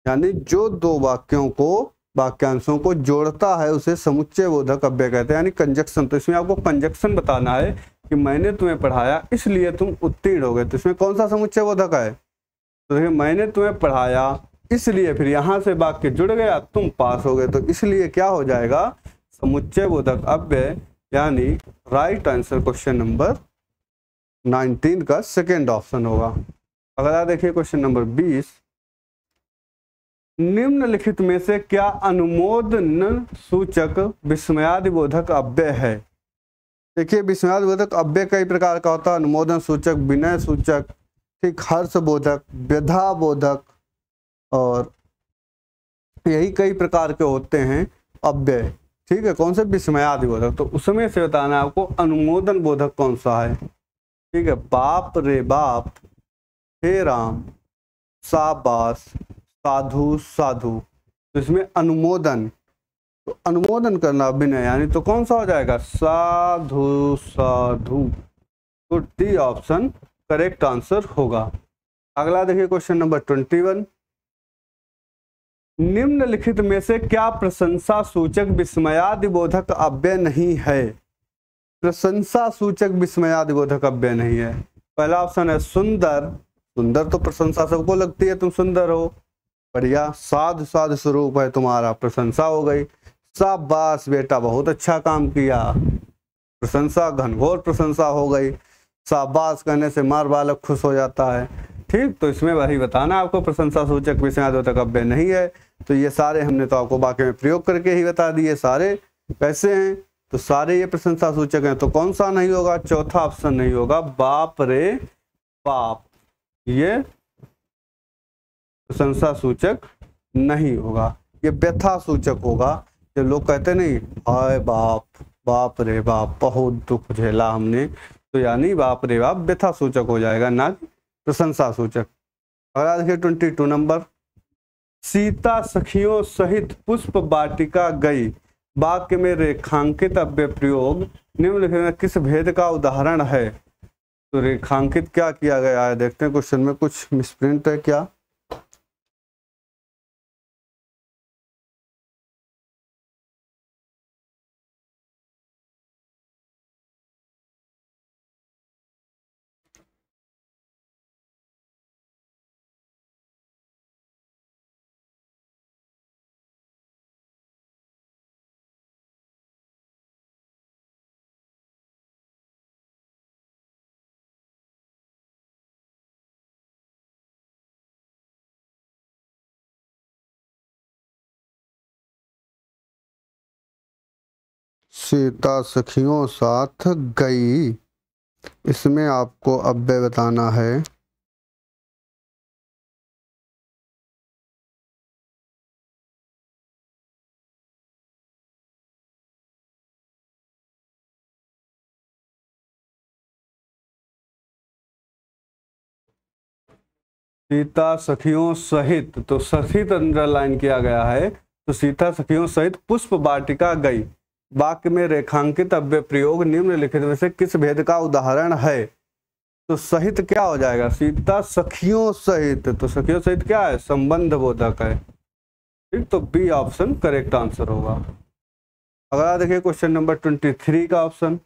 यानी जो दो वाक्यों को, वाक्यांशों को जोड़ता है उसे समुच्चय बोधक अव्यय कहते हैं, यानी कंजक्शन। तो इसमें आपको कंजक्शन बताना है कि मैंने तुम्हें पढ़ाया इसलिए तुम उत्तीर्ण हो गए। तो इसमें कौन सा समुच्चय बोधक है? तो देखिए मैंने तुम्हें पढ़ाया इसलिए फिर यहां से वाक्य जुड़ गया, तुम पास हो गए। तो इसलिए क्या हो जाएगा, समुच्चय बोधक अव्यय, यानी राइट आंसर क्वेश्चन नंबर 19 का सेकेंड ऑप्शन होगा। अगला देखिए क्वेश्चन नंबर 20, निम्नलिखित में से क्या अनुमोदन सूचक विस्मयादि बोधक अव्यय है। देखिए विस्मयादि बोधक अव्यय कई प्रकार का होता है, अनुमोदन सूचक, विनय सूचक, ठीक, हर्ष बोधक, व्यथा बोधक, और यही कई प्रकार के होते हैं अव्यय, ठीक है। कौन से, विस्मयादि बोधक। तो उसमें से बताना है आपको अनुमोदन बोधक कौन सा है, ठीक है। बाप रे बाप, हे राम, शाबाश, साधु साधु। तो इसमें अनुमोदन, तो अनुमोदन करना विनय, यानी तो कौन सा हो जाएगा, साधु साधु। तो डी ऑप्शन करेक्ट आंसर होगा। अगला देखिए क्वेश्चन नंबर 21, निम्नलिखित में से क्या प्रशंसा सूचक विस्मयादि बोधक अव्यय नहीं है। प्रशंसा सूचक विस्मयादि बोधक अव्यय नहीं है। पहला ऑप्शन है सुंदर, सुंदर तो प्रशंसा सबको लगती है, तुम सुंदर हो, बढ़िया। साधु साधु स्वरूप है तुम्हारा, प्रशंसा हो गई। शाबाश बेटा, बहुत अच्छा काम किया, प्रशंसा, घनघोर प्रशंसा हो गई। शाबाश कहने से मार बालक खुश हो जाता है, ठीक। तो इसमें वही बताना आपको, प्रशंसा सूचक विस्मयादि बोधक अव्यय नहीं है। तो ये सारे हमने तो आपको वाक्य में प्रयोग करके ही बता दिए, सारे कैसे हैं, तो सारे ये प्रशंसा सूचक हैं। तो कौन सा नहीं होगा, चौथा ऑप्शन नहीं होगा, बाप रे बाप, ये प्रशंसा सूचक नहीं होगा, ये व्यथा सूचक होगा। जब लोग कहते नहीं, हाय बाप, बाप रे बाप, बहुत दुख झेला हमने, तो यानी बाप रे बाप व्यथा सूचक हो जाएगा, ना कि प्रशंसा सूचक। अगला देखिए 22 नंबर, सीता सखियों सहित पुष्प वाटिका गई, वाक्य में रेखांकित अव्यय प्रयोग निम्नलिखित में किस भेद का उदाहरण है। तो रेखांकित क्या किया गया है, देखते हैं क्वेश्चन में कुछ मिसप्रिंट है क्या। सीता सखियों साथ गई, इसमें आपको अव्यय बताना है। सीता सखियों सहित, तो सहित अंडरलाइन किया गया है, तो सीता सखियों सहित पुष्प वाटिका गई, वाक्य में रेखांकित अव्यय प्रयोग निम्नलिखित में से किस भेद का उदाहरण है। तो सहित क्या हो जाएगा, सीता सखियों सहित, तो सखियों सहित क्या है, संबंध बोधक है, ठीक। तो बी ऑप्शन करेक्ट आंसर होगा। अगला देखिए क्वेश्चन नंबर 23 का ऑप्शन,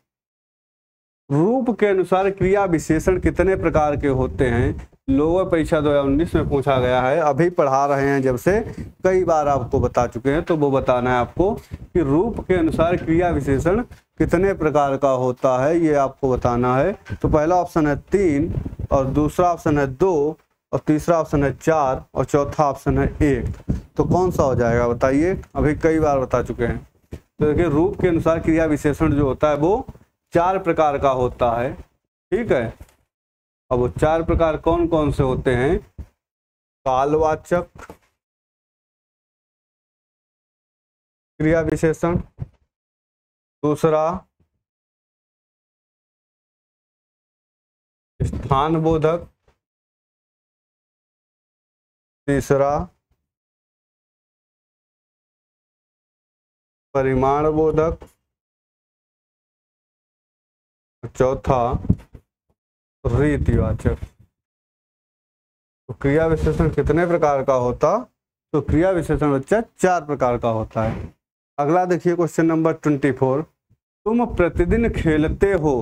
रूप के अनुसार क्रिया विशेषण कितने प्रकार के होते हैं। लोअर परीक्षा 2019 में पूछा गया है, अभी पढ़ा रहे हैं जब से, कई बार आपको बता चुके हैं, तो वो बताना है आपको कि रूप के अनुसार क्रिया विशेषण कितने प्रकार का होता है, ये आपको बताना है। तो पहला ऑप्शन है 3, और दूसरा ऑप्शन है 2, और तीसरा ऑप्शन है 4, और चौथा ऑप्शन है 1। तो कौन सा हो जाएगा बताइए, अभी कई बार बता चुके हैं। तो देखिए रूप के अनुसार क्रिया विशेषण जो होता है वो 4 प्रकार का होता है, ठीक है। अब वो 4 प्रकार कौन कौन से होते हैं, कालवाचक क्रिया विशेषण, दूसरा स्थान बोधक, तीसरा परिमाण बोधक, चौथा रीतिवाचक। तो क्रिया विशेषण कितने प्रकार का होता, तो क्रिया विशेषण बच्चा 4 प्रकार का होता है। अगला देखिए क्वेश्चन नंबर 24, तुम प्रतिदिन खेलते हो,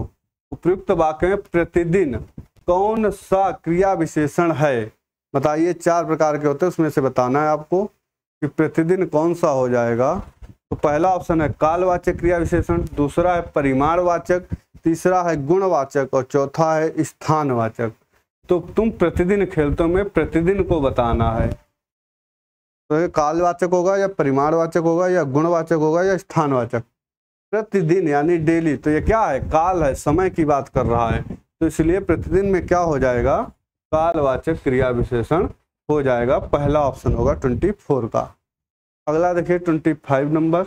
उपयुक्त वाक्य में प्रतिदिन कौन सा क्रिया विशेषण है। बताइए 4 प्रकार के होते हैं, उसमें से बताना है आपको कि प्रतिदिन कौन सा हो जाएगा। तो पहला ऑप्शन है कालवाचक क्रिया विशेषण, दूसरा है परिमाणवाचक, तीसरा है गुणवाचक और चौथा है स्थानवाचक। तो तुम प्रतिदिन खेलते में प्रतिदिन को बताना है, तो ये कालवाचक होगा या परिमाणवाचक होगा या गुणवाचक होगा या स्थानवाचक। प्रतिदिन यानी डेली, तो ये क्या है, काल है, समय की बात कर रहा है, तो इसलिए प्रतिदिन में क्या हो जाएगा, कालवाचक क्रिया विशेषण हो जाएगा। पहला ऑप्शन होगा 24 का। अगला देखिए 25 नंबर,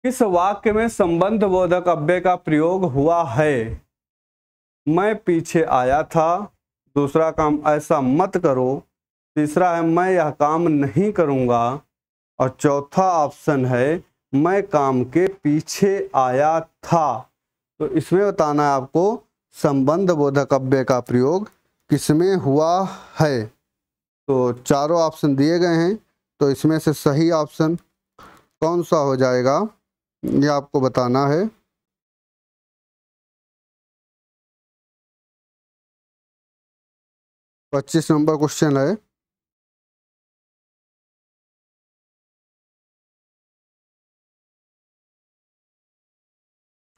किस वाक्य में संबंध बोधक अव्यय का प्रयोग हुआ है। मैं पीछे आया था, दूसरा काम ऐसा मत करो, तीसरा है मैं यह काम नहीं करूंगा और चौथा ऑप्शन है मैं काम के पीछे आया था। तो इसमें बताना है आपको संबंध बोधक अव्यय का प्रयोग किसमें हुआ है। तो चारों ऑप्शन दिए गए हैं, तो इसमें से सही ऑप्शन कौन सा हो जाएगा ये आपको बताना है। तो 25 नंबर क्वेश्चन है,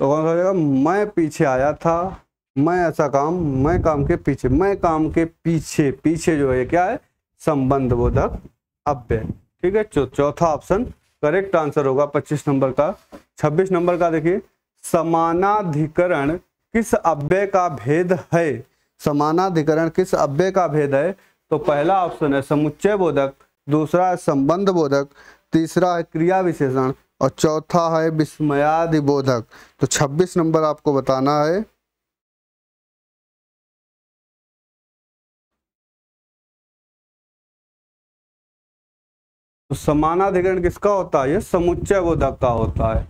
तो कौन सा हो जाएगा, मैं पीछे आया था, मैं ऐसा काम, मैं काम के पीछे, मैं काम के पीछे, पीछे जो है क्या है, संबंध बोधक अव्यय। ठीक है, चौथा ऑप्शन करेक्ट आंसर होगा 25 नंबर का। 26 नंबर का देखिए, समानाधिकरण किस अव्यय का भेद है। समानाधिकरण किस अव्यय का भेद है। तो पहला ऑप्शन है समुच्चय बोधक, दूसरा है संबंध बोधक, तीसरा है क्रिया विशेषण और चौथा है विस्मयादि बोधक। तो 26 नंबर आपको बताना है। तो समानाधिकरण किसका होता है, ये समुच्चय बोधक का होता है,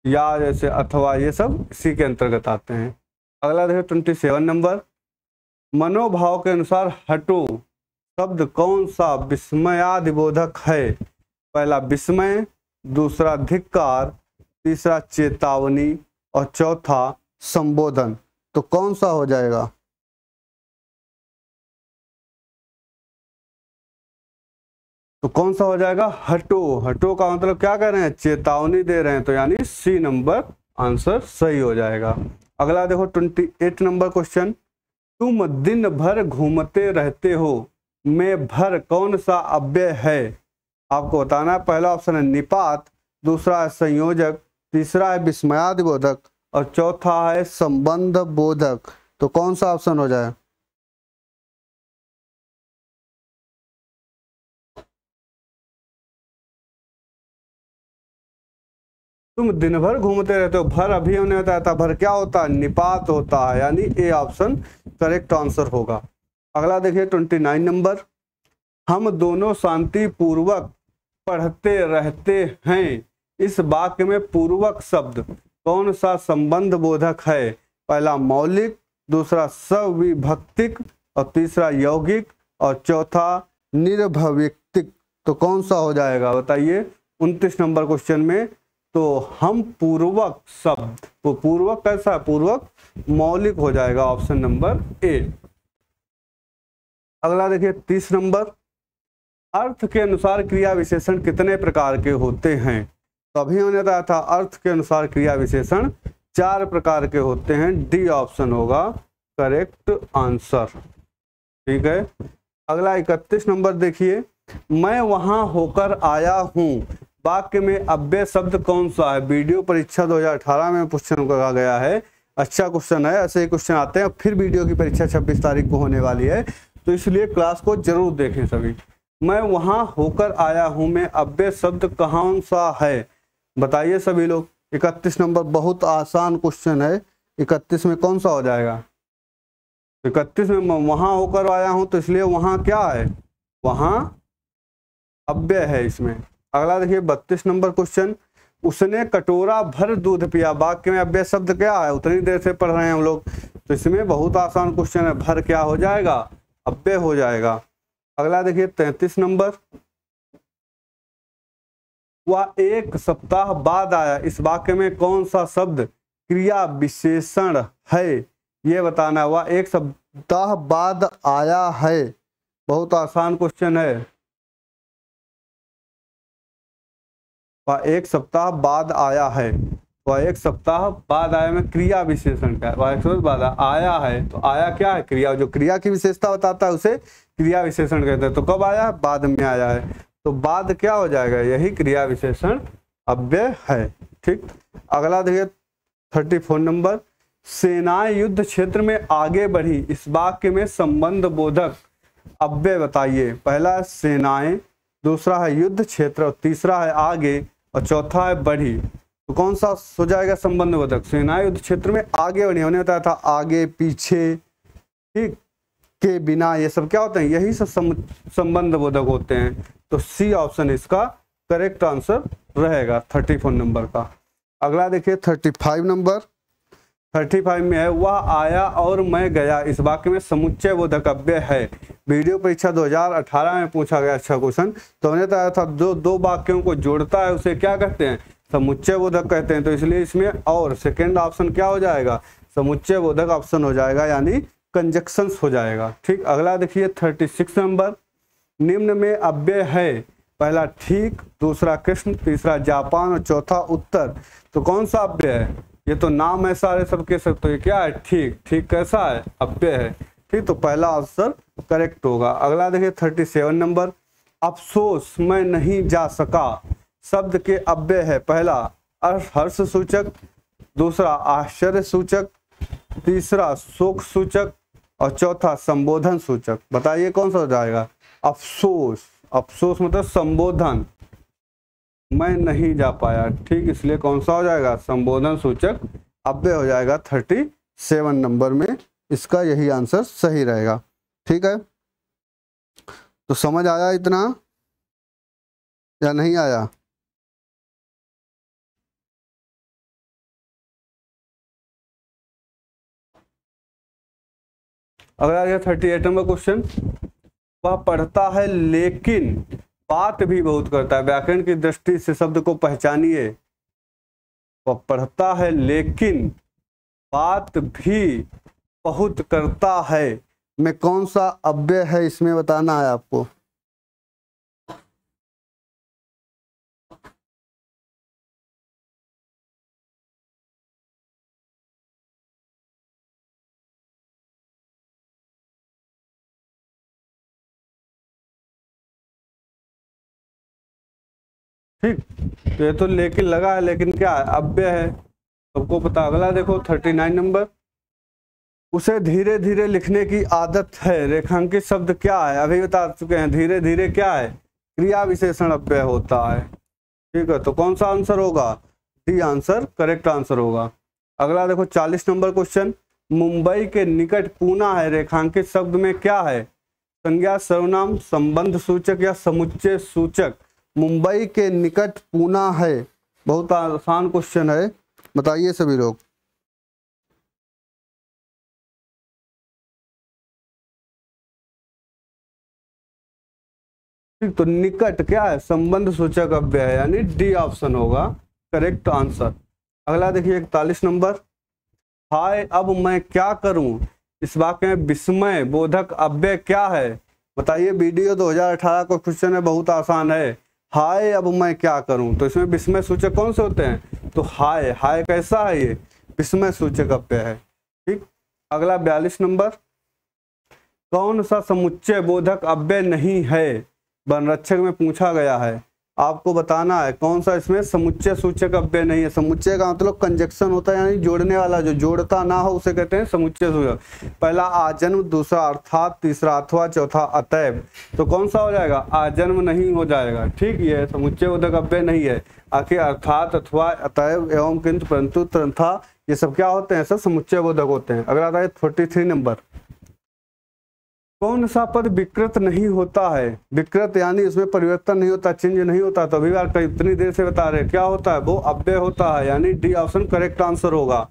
या जैसे अथवा, ये सब इसी के अंतर्गत आते हैं। अगला देखिए 27 नंबर, मनोभाव के अनुसार हटो शब्द कौन सा विस्मयादिबोधक है। पहला विस्मय, दूसरा धिक्कार, तीसरा चेतावनी और चौथा संबोधन। तो कौन सा हो जाएगा, तो कौन सा हो जाएगा, हटो। हटो का मतलब क्या कह रहे हैं, चेतावनी दे रहे हैं, तो यानी सी नंबर आंसर सही हो जाएगा। अगला देखो 28 नंबर क्वेश्चन, तुम दिन भर घूमते रहते हो में भर कौन सा अव्यय है। आपको बताना है, पहला ऑप्शन है निपात, दूसरा है संयोजक, तीसरा है विस्मयादिबोधक और चौथा है संबंध बोधक। तो कौन सा ऑप्शन हो जाए, तुम दिन भर घूमते रहते हो, भर अभी हमने बताया था, भर क्या होता है, निपात होता है, यानी ए ऑप्शन करेक्ट आंसर होगा। अगला देखिए 29 नंबर, हम दोनों शांति पूर्वक पढ़ते रहते हैं, इस वाक्य में पूर्वक शब्द कौन सा संबंध बोधक है। पहला मौलिक, दूसरा सविभक्तिक और तीसरा यौगिक और चौथा निर्भविक्तिक। तो कौन सा हो जाएगा बताइए 29 नंबर क्वेश्चन में। तो हम पूर्वक शब्द, तो पूर्वक कैसा है, पूर्वक मौलिक हो जाएगा, ऑप्शन नंबर ए। अगला देखिए 30 नंबर, अर्थ के अनुसार क्रिया विशेषण कितने प्रकार के होते हैं। तो अभी हमने बताया था अर्थ के अनुसार क्रिया विशेषण 4 प्रकार के होते हैं, डी ऑप्शन होगा करेक्ट आंसर। ठीक है, अगला 31 नंबर देखिए, मैं वहां होकर आया हूं, वाक्य में अव्यय शब्द कौन सा है। वीडियो परीक्षा 2018 में क्वेश्चन कहा गया है, अच्छा क्वेश्चन है, ऐसे ही क्वेश्चन आते हैं। फिर वीडियो की परीक्षा 26 तारीख को होने वाली है, तो इसलिए क्लास को जरूर देखें सभी। मैं वहां होकर आया हूं में अव्यय शब्द कौन सा है, बताइए सभी लोग। 31 नंबर बहुत आसान क्वेश्चन है, 31 में कौन सा हो जाएगा। 31 में वहां होकर आया हूं, तो इसलिए वहां क्या है, वहां अव्यय है इसमें। अगला देखिए 32 नंबर क्वेश्चन, उसने कटोरा भर दूध पिया, वाक्य में अव्यय शब्द क्या है, उतनी देर से पढ़ रहे हैं हम लोग, तो इसमें बहुत आसान क्वेश्चन है, भर क्या हो जाएगा, अव्यय हो जाएगा। अगला देखिए 33 नंबर, वह 1 सप्ताह बाद आया, इस वाक्य में कौन सा शब्द क्रिया विशेषण है। ये बताना है। वह एक सप्ताह बाद आया है, बहुत आसान क्वेश्चन है। वह एक सप्ताह बाद आया है, वह एक सप्ताह बाद आया में क्रिया विशेषण का है। वह एक सप्ताह बाद आया है, तो आया क्या है? क्रिया। जो क्रिया की विशेषता बताता है उसे क्रिया विशेषण कहते हैं। तो कब आया? बाद में आया है, तो बाद क्या हो जाएगा? यही क्रिया विशेषण अव्यय है। ठीक, अगला देखिए 34 नंबर, सेनाएं युद्ध क्षेत्र में आगे बढ़ी, इस वाक्य में संबंध बोधक अव्यय बताइए। पहला है सेनाएं, दूसरा है युद्ध क्षेत्र, और तीसरा है आगे, और चौथा है बढ़ी। तो कौन सा हो जाएगा संबंध बोधक? सेनाएं युद्ध क्षेत्र में आगे बढ़ी, हमने बताया था आगे पीछे, ठीक, के बिना, ये सब क्या होते हैं? यही सब संबंध बोधक होते हैं। तो सी ऑप्शन इसका करेक्ट आंसर रहेगा 34 नंबर का। अगला देखिए 35 नंबर। 35 में है, वह आया और मैं गया, इस वाक्य में समुच्चय बोधक अव्यय है। वीडियो परीक्षा 2018 में पूछा गया अच्छा क्वेश्चन। तो हमने बताया था जो दो वाक्यों को जोड़ता है उसे क्या कहते हैं? समुच्चय बोधक कहते हैं। तो इसलिए इसमें और सेकेंड ऑप्शन क्या हो जाएगा? समुच्चय बोधक ऑप्शन हो जाएगा, यानी कंजक्शंस हो जाएगा। ठीक, अगला देखिए 36 नंबर, निम्न में अव्यय है, पहला ठीक, दूसरा कृष्ण, तीसरा जापान और चौथा उत्तर। तो कौन सा अव्यय है? ये तो नाम है सारे सबके सब, तो ये क्या है? ठीक। ठीक कैसा है? अव्यय है। ठीक, तो पहला आंसर करेक्ट होगा। अगला देखिए 37 नंबर, अफसोस मैं नहीं जा सका, शब्द के अव्यय है, पहला हर्ष सूचक, दूसरा आश्चर्य सूचक, तीसरा शोक सूचक और चौथा संबोधन सूचक। बताइए कौन सा हो जाएगा? अफसोस। अफसोस मतलब संबोधन, मैं नहीं जा पाया, ठीक, इसलिए कौन सा हो जाएगा? संबोधन सूचक अव्यय हो जाएगा 37 नंबर में। इसका यही आंसर सही रहेगा। ठीक है, तो समझ आया इतना या नहीं आया? अगर आ गया 38 नंबर क्वेश्चन, वह पढ़ता है लेकिन बात भी बहुत करता है। व्याकरण की दृष्टि से शब्द को पहचानिए। वह पढ़ता है लेकिन बात भी बहुत करता है, में कौन सा अव्यय है इसमें बताना है आपको। ठीक, तो ये तो लेकिन लगा है, लेकिन क्या है? अव्यय है, सबको पता। अगला देखो 39 नंबर, उसे धीरे धीरे लिखने की आदत है, रेखांकित शब्द क्या है? अभी बता चुके हैं, धीरे धीरे क्या है? क्रिया विशेषण अव्यय होता है। ठीक है, तो कौन सा आंसर होगा? डी आंसर करेक्ट आंसर होगा। अगला देखो 40 नंबर क्वेश्चन, मुंबई के निकट पूना है, रेखांकित शब्द में क्या है? संज्ञा, सर्वनाम, संबंध सूचक या समुच्चय सूचक। मुंबई के निकट पूना है, बहुत आसान क्वेश्चन है, बताइए सभी लोग। ठीक, तो निकट क्या है? संबंध सूचक अव्यय है, यानी डी ऑप्शन होगा करेक्ट आंसर। अगला देखिए 41 नंबर, हाय अब मैं क्या करूं, इस वाक्य में विस्मय बोधक अव्यय क्या है? बताइए, वीडियो 2018 का क्वेश्चन है, बहुत आसान है। हाय अब मैं क्या करूं, तो इसमें विस्मय सूचक कौन से होते हैं? तो हाय, हाय कैसा है? ये विस्मय सूचक अव्यय है। ठीक, अगला 42 नंबर, कौन सा समुच्चय बोधक अव्यय नहीं है? वनरक्षक में पूछा गया है, आपको बताना है कौन सा इसमें समुच्चय सूचक अव्यय नहीं है। समुच्चय का मतलब कंजक्शन होता है, यानी जोड़ने वाला, जो जोड़ता ना हो उसे कहते हैं समुच्चय सूचक। पहला आजन्म, दूसरा अर्थात, तीसरा अथवा, चौथा अतएव। तो कौन सा हो जाएगा? आजन्म नहीं हो जाएगा। ठीक, ये समुच्चय बोधक अव्यय नहीं है। आखिर अर्थात, अथवा, अतएव, एवं, किंतु, परंतु, तथा, ये सब क्या होते हैं? सब समुच्चय बोधक होते हैं। अगला आता है 43 नंबर, कौन सा पद विकृत नहीं होता है? विकृत यानी उसमें परिवर्तन नहीं होता, चेंज नहीं होता। तो अभी बार इतनी देर से बता रहे, क्या होता है? वो अव्यय होता है, यानी डी ऑप्शन करेक्ट आंसर होगा।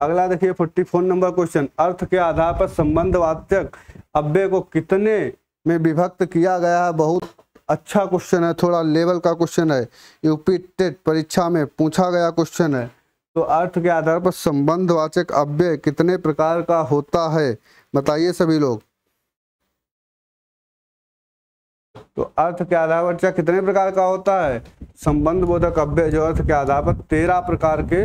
अगला देखिए 44 नंबर क्वेश्चन, अर्थ के आधार पर संबंधवाचक अव्यय को कितने में विभक्त किया गया है? बहुत अच्छा क्वेश्चन है, थोड़ा लेवल का क्वेश्चन है, यूपी टेट परीक्षा में पूछा गया क्वेश्चन है। तो अर्थ के आधार पर संबंधवाचक अव्यय कितने प्रकार का होता है, बताइए सभी लोग। तो अर्थ के आधार पर क्या कितने प्रकार का होता है, संबंध बोधक अव्यय जो अर्थ के आधार पर 13 प्रकार के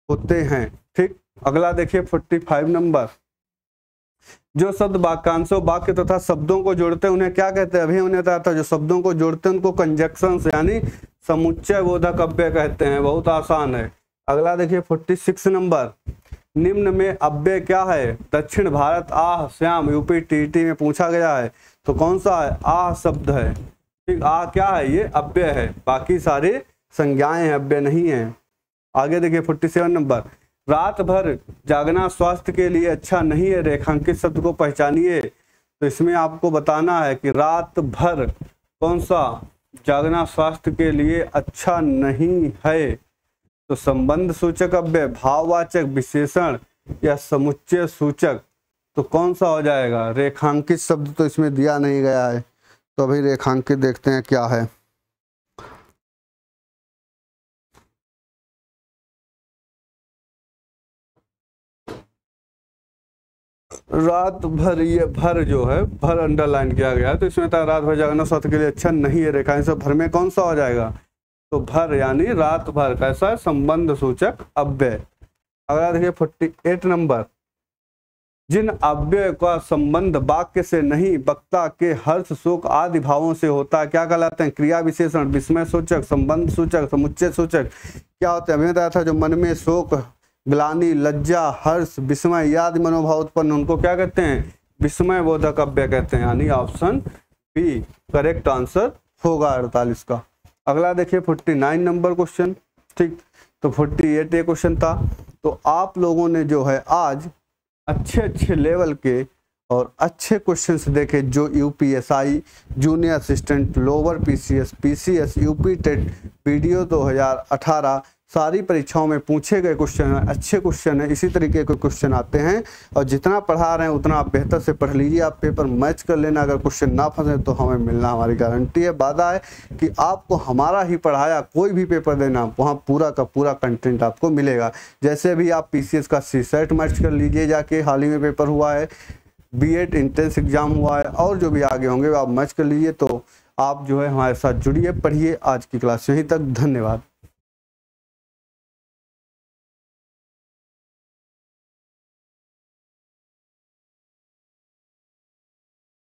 होते हैं। ठीक, अगला देखिए 45 नंबर। जो शब्द वाक्यांशों, वाक्य तथा शब्दों को जोड़ते हैं उन्हें क्या कहते हैं, अभी हमने बताया था जो शब्दों को जोड़ते हैं उनको कंजक्शंस यानी समुच्चय बोधक अव्यय कहते हैं। बहुत आसान है। अगला देखिए 46 नंबर। निम्न में अव्यय क्या है, दक्षिण भारत आह श्याम यूपी टीटी में पूछा गया है, तो कौन सा है, आह शब्द है। ठीक, आह क्या है, ये अव्यय है, बाकी सारे संज्ञाएं हैं, अव्यय नहीं है। आगे देखिए 47 नंबर। रात भर जागना स्वास्थ्य के लिए अच्छा नहीं है, रेखांकित शब्द को पहचानिए। तो इसमें आपको बताना है कि रात भर कौन सा जागना स्वास्थ्य के लिए अच्छा नहीं है। तो संबंध सूचक अव्यय, भाववाचक, विशेषण या समुच्चय सूचक, तो कौन सा हो जाएगा, रेखांकित शब्द तो इसमें दिया नहीं गया है, तो अभी रेखांकित देखते हैं क्या है। रात भर, ये भर जो है भर अंडरलाइन किया गया है, तो इसमें था रात भर जागना स्वास्थ्य के लिए अच्छा नहीं है, रेखांकित से भर में कौन सा हो जाएगा, तो भर यानी रात भर कैसा है, संबंध सूचक अव्यय। अगला देखिए 48 नंबर। जिन अव्यय का संबंध वाक्य से नहीं वक्ता के हर्ष शोक आदि भावों से होता है क्या कहलाते हैं, क्रिया विशेषण, विस्मय सूचक, संबंध सूचक, समुच्चय सूचक। क्या होते हैं, अभी बताया था जो मन में शोक, ग्लानि, लज्जा, हर्ष, विस्मय आदि मनोभाव उत्पन्न, उनको क्या कहते हैं, विस्मय बोधक अव्यय कहते हैं, यानी ऑप्शन बी करेक्ट आंसर होगा 48 का। अगला देखिए 49 नंबर क्वेश्चन। ठीक, तो 48 ये क्वेश्चन था। तो आप लोगों ने जो है आज अच्छे लेवल के और अच्छे क्वेश्चंस देखे, जो UPSI, junior assistant, lower PCS, PCS, UP TET, video 2018 सारी परीक्षाओं में पूछे गए क्वेश्चन हैं, अच्छे क्वेश्चन है, इसी तरीके के क्वेश्चन आते हैं। और जितना पढ़ा रहे हैं उतना आप बेहतर से पढ़ लीजिए, आप पेपर मैच कर लेना। अगर क्वेश्चन ना फंसे तो हमें मिलना हमारी गारंटी है, वादा है कि आपको हमारा ही पढ़ाया कोई भी पेपर देना, वहाँ पूरा का पूरा कंटेंट आपको मिलेगा। जैसे भी आप पीसीएस का सीसेट मैच कर लीजिए जाके, हाल ही में पेपर हुआ है, बीएड इंट्रेंस एग्जाम हुआ है, और जो भी आगे होंगे आप मैच कर लीजिए। तो आप जो है हमारे साथ जुड़िए, पढ़िए। आज की क्लास यहीं तक, धन्यवाद।